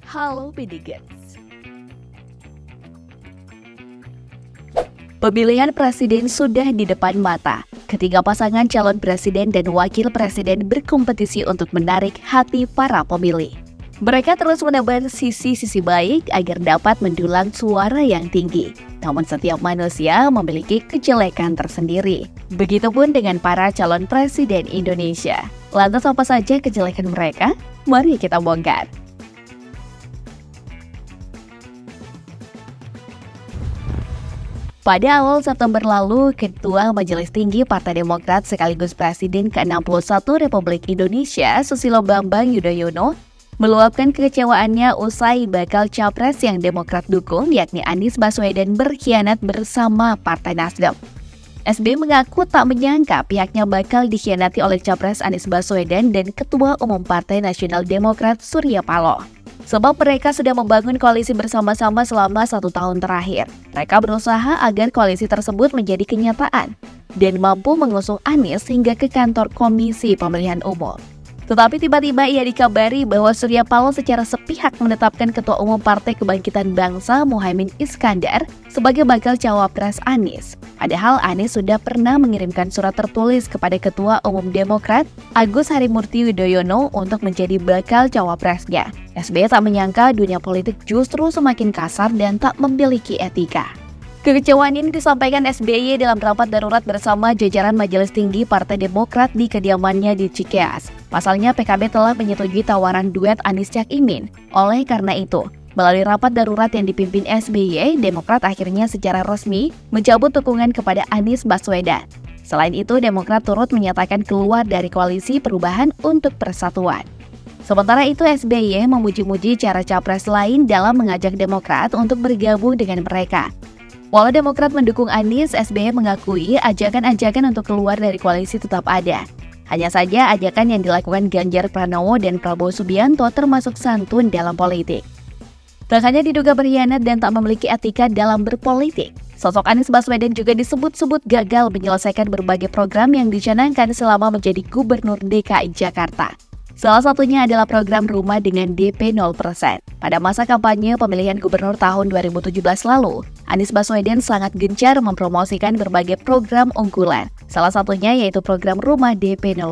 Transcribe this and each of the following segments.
Halo Bidigans. Pemilihan presiden sudah di depan mata. Ketiga pasangan calon presiden dan wakil presiden berkompetisi untuk menarik hati para pemilih. Mereka terus menebar sisi-sisi baik agar dapat mendulang suara yang tinggi. Namun setiap manusia memiliki kejelekan tersendiri. Begitupun dengan para calon presiden Indonesia. Lantas apa saja kejelekan mereka? Mari kita bongkar. Pada awal September lalu, Ketua Majelis Tinggi Partai Demokrat sekaligus Presiden ke-61 Republik Indonesia, Susilo Bambang Yudhoyono, meluapkan kekecewaannya usai bakal capres yang Demokrat dukung, yakni Anies Baswedan berkhianat bersama Partai Nasdem. SBY mengaku tak menyangka pihaknya bakal dikhianati oleh capres Anies Baswedan dan Ketua Umum Partai Nasional Demokrat Surya Paloh. Sebab mereka sudah membangun koalisi bersama-sama selama 1 tahun terakhir. Mereka berusaha agar koalisi tersebut menjadi kenyataan dan mampu mengusung Anies hingga ke kantor Komisi Pemilihan Umum. Tetapi tiba-tiba ia dikabari bahwa Surya Paloh secara sepihak menetapkan Ketua Umum Partai Kebangkitan Bangsa Muhaimin Iskandar sebagai bakal cawapres Anies. Padahal Anies sudah pernah mengirimkan surat tertulis kepada Ketua Umum Demokrat Agus Harimurti Yudhoyono untuk menjadi bakal cawapresnya. SBY tak menyangka dunia politik justru semakin kasar dan tak memiliki etika. Kekecewaan ini disampaikan SBY dalam rapat darurat bersama jajaran Majelis Tinggi Partai Demokrat di kediamannya di Cikeas. Pasalnya PKB telah menyetujui tawaran duet Anies Cak Imin. Oleh karena itu, melalui rapat darurat yang dipimpin SBY, Demokrat akhirnya secara resmi mencabut dukungan kepada Anies Baswedan. Selain itu, Demokrat turut menyatakan keluar dari koalisi perubahan untuk persatuan. Sementara itu, SBY memuji-muji cara capres lain dalam mengajak Demokrat untuk bergabung dengan mereka. Walau Demokrat mendukung Anies, SBY mengakui ajakan-ajakan untuk keluar dari koalisi tetap ada. Hanya saja ajakan yang dilakukan Ganjar Pranowo dan Prabowo Subianto termasuk santun dalam politik. Tak hanya diduga berkhianat dan tak memiliki etika dalam berpolitik, sosok Anies Baswedan juga disebut-sebut gagal menyelesaikan berbagai program yang dicanangkan selama menjadi Gubernur DKI Jakarta. Salah satunya adalah program rumah dengan DP 0%. Pada masa kampanye pemilihan gubernur tahun 2017 lalu, Anies Baswedan sangat gencar mempromosikan berbagai program unggulan. Salah satunya yaitu program rumah DP 0%.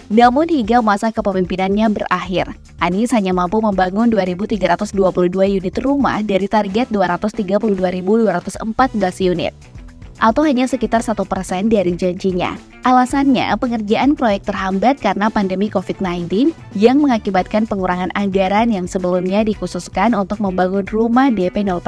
Namun hingga masa kepemimpinannya berakhir, Anies hanya mampu membangun 2.322 unit rumah dari target 232.214 unit. Atau hanya sekitar 1% dari janjinya. Alasannya, pengerjaan proyek terhambat karena pandemi COVID-19 yang mengakibatkan pengurangan anggaran yang sebelumnya dikhususkan untuk membangun rumah DP 0%.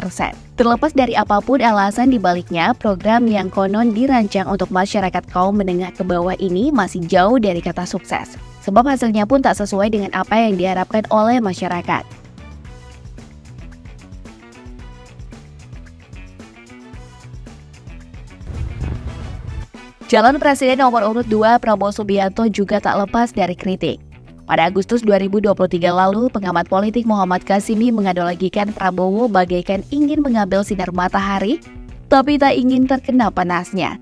Terlepas dari apapun alasan dibaliknya, program yang konon dirancang untuk masyarakat kaum menengah ke bawah ini masih jauh dari kata sukses. Sebab hasilnya pun tak sesuai dengan apa yang diharapkan oleh masyarakat. Calon Presiden nomor urut 2 Prabowo Subianto juga tak lepas dari kritik. Pada Agustus 2023 lalu, pengamat politik Muhammad Kasimi menganalogikan Prabowo bagaikan ingin mengambil sinar matahari, tapi tak ingin terkena panasnya.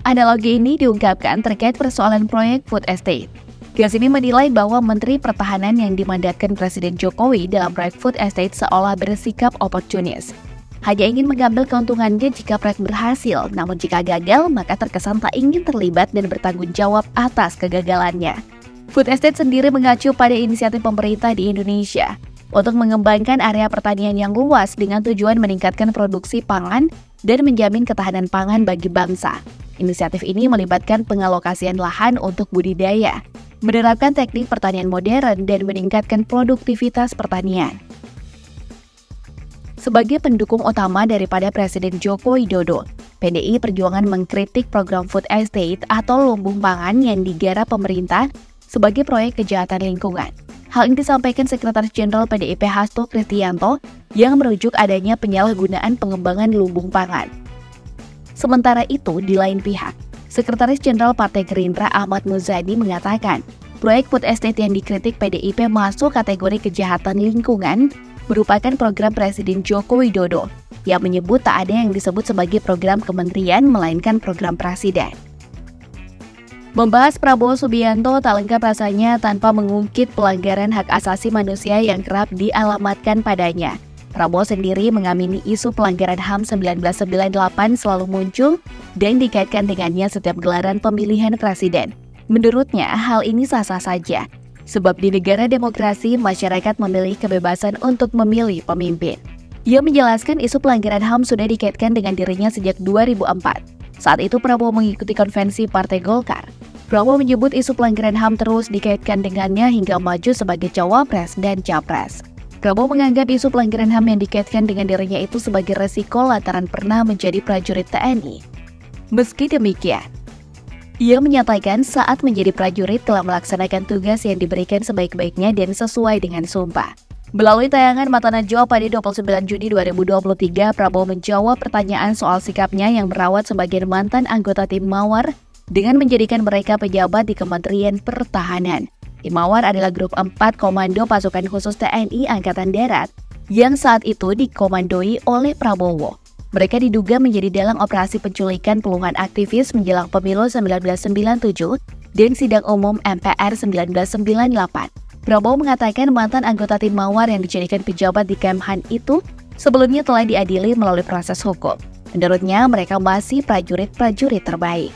Analogi ini diungkapkan terkait persoalan proyek food estate. Kasimi menilai bahwa Menteri Pertahanan yang dimandatkan Presiden Jokowi dalam proyek food estate seolah bersikap oportunis. Hanya ingin mengambil keuntungannya jika proyek berhasil, namun jika gagal, maka terkesan tak ingin terlibat dan bertanggung jawab atas kegagalannya. Food estate sendiri mengacu pada inisiatif pemerintah di Indonesia untuk mengembangkan area pertanian yang luas dengan tujuan meningkatkan produksi pangan dan menjamin ketahanan pangan bagi bangsa. Inisiatif ini melibatkan pengalokasian lahan untuk budidaya, menerapkan teknik pertanian modern, dan meningkatkan produktivitas pertanian. Sebagai pendukung utama daripada Presiden Joko Widodo, PDI Perjuangan mengkritik program food estate atau lumbung pangan yang digarap pemerintah sebagai proyek kejahatan lingkungan. Hal ini disampaikan Sekretaris Jenderal PDIP Hasto Kristianto yang merujuk adanya penyalahgunaan pengembangan lumbung pangan. Sementara itu, di lain pihak, Sekretaris Jenderal Partai Gerindra Ahmad Muzani mengatakan, proyek food estate yang dikritik PDIP masuk kategori kejahatan lingkungan merupakan program Presiden Joko Widodo yang menyebut tak ada yang disebut sebagai program kementerian melainkan program presiden. Membahas Prabowo Subianto tak lengkap rasanya tanpa mengungkit pelanggaran hak asasi manusia yang kerap dialamatkan padanya. Prabowo sendiri mengamini isu pelanggaran HAM 1998 selalu muncul dan dikaitkan dengannya setiap gelaran pemilihan presiden. Menurutnya, hal ini sah-sah saja, sebab di negara demokrasi masyarakat memilih kebebasan untuk memilih pemimpin. Ia menjelaskan isu pelanggaran HAM sudah dikaitkan dengan dirinya sejak 2004. Saat itu Prabowo mengikuti konvensi Partai Golkar. Prabowo menyebut isu pelanggaran HAM terus dikaitkan dengannya hingga maju sebagai cawapres dan capres. Prabowo menganggap isu pelanggaran HAM yang dikaitkan dengan dirinya itu sebagai resiko lantaran pernah menjadi prajurit TNI. Meski demikian, ia menyatakan saat menjadi prajurit telah melaksanakan tugas yang diberikan sebaik-baiknya dan sesuai dengan sumpah. Melalui tayangan Mata Najwa pada 29 Juni 2023, Prabowo menjawab pertanyaan soal sikapnya yang merawat sebagian mantan anggota tim Mawar dengan menjadikan mereka pejabat di Kementerian Pertahanan. Tim Mawar adalah grup 4 Komando Pasukan Khusus TNI Angkatan Darat yang saat itu dikomandoi oleh Prabowo. Mereka diduga menjadi dalang operasi penculikan puluhan aktivis menjelang pemilu 1997 dan sidang umum MPR 1998. Prabowo mengatakan mantan anggota tim Mawar yang dijadikan pejabat di Kemhan itu sebelumnya telah diadili melalui proses hukum. Menurutnya, mereka masih prajurit-prajurit terbaik.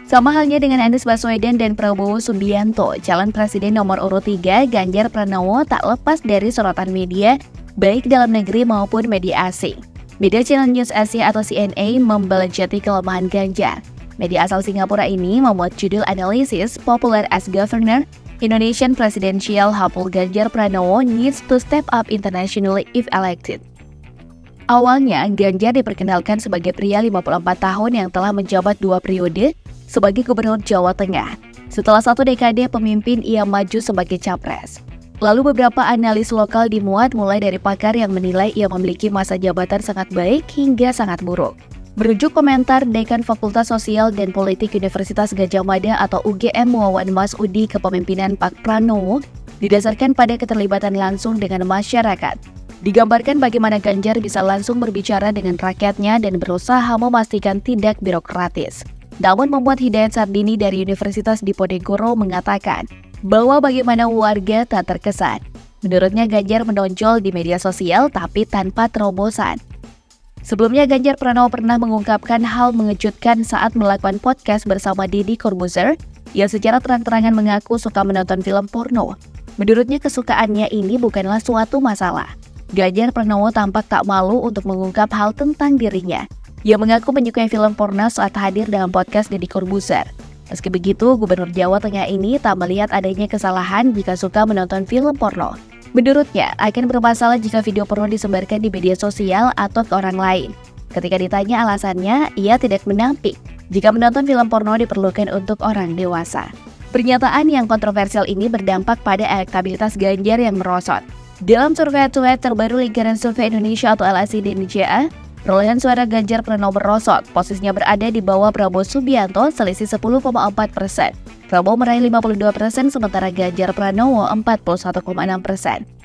Sama halnya dengan Anies Baswedan dan Prabowo Subianto, calon presiden nomor urut 3 Ganjar Pranowo tak lepas dari sorotan media, baik dalam negeri maupun media asing. Media Channel News Asia atau CNA membelajati kelemahan Ganjar. Media asal Singapura ini memuat judul analisis Popular as Governor, Indonesian Presidential Hopeful Ganjar Pranowo needs to step up internationally if elected. Awalnya, Ganjar diperkenalkan sebagai pria 54 tahun yang telah menjabat 2 periode sebagai Gubernur Jawa Tengah. Setelah 1 dekade pemimpin, ia maju sebagai capres. Lalu beberapa analis lokal dimuat mulai dari pakar yang menilai ia memiliki masa jabatan sangat baik hingga sangat buruk. Merujuk komentar Dekan Fakultas Sosial dan Politik Universitas Gadjah Mada atau UGM Wawan Masudi kepemimpinan Pak Pranowo didasarkan pada keterlibatan langsung dengan masyarakat. Digambarkan bagaimana Ganjar bisa langsung berbicara dengan rakyatnya dan berusaha memastikan tindak birokratis. Namun Muhammad Hidayat Sardini dari Universitas Diponegoro mengatakan bahwa bagaimana warga tak terkesan. Menurutnya Ganjar menonjol di media sosial tapi tanpa terobosan. Sebelumnya Ganjar Pranowo pernah mengungkapkan hal mengejutkan saat melakukan podcast bersama Deddy Corbuzier yang secara terang-terangan mengaku suka menonton film porno. Menurutnya kesukaannya ini bukanlah suatu masalah. Ganjar Pranowo tampak tak malu untuk mengungkap hal tentang dirinya. Ia mengaku menyukai film porno saat hadir dalam podcast Deddy Corbuzier. Meski begitu, Gubernur Jawa Tengah ini tak melihat adanya kesalahan jika suka menonton film porno. Menurutnya, akan bermasalah jika video porno disebarkan di media sosial atau ke orang lain. Ketika ditanya alasannya, ia tidak menampik jika menonton film porno diperlukan untuk orang dewasa. Pernyataan yang kontroversial ini berdampak pada elektabilitas Ganjar yang merosot. Dalam survei terbaru lingkaran survei Indonesia atau LSI di Indonesia, perolehan suara Ganjar Pranowo merosot, posisinya berada di bawah Prabowo Subianto selisih 10,4%. Prabowo meraih 52%, sementara Ganjar Pranowo 41,6%.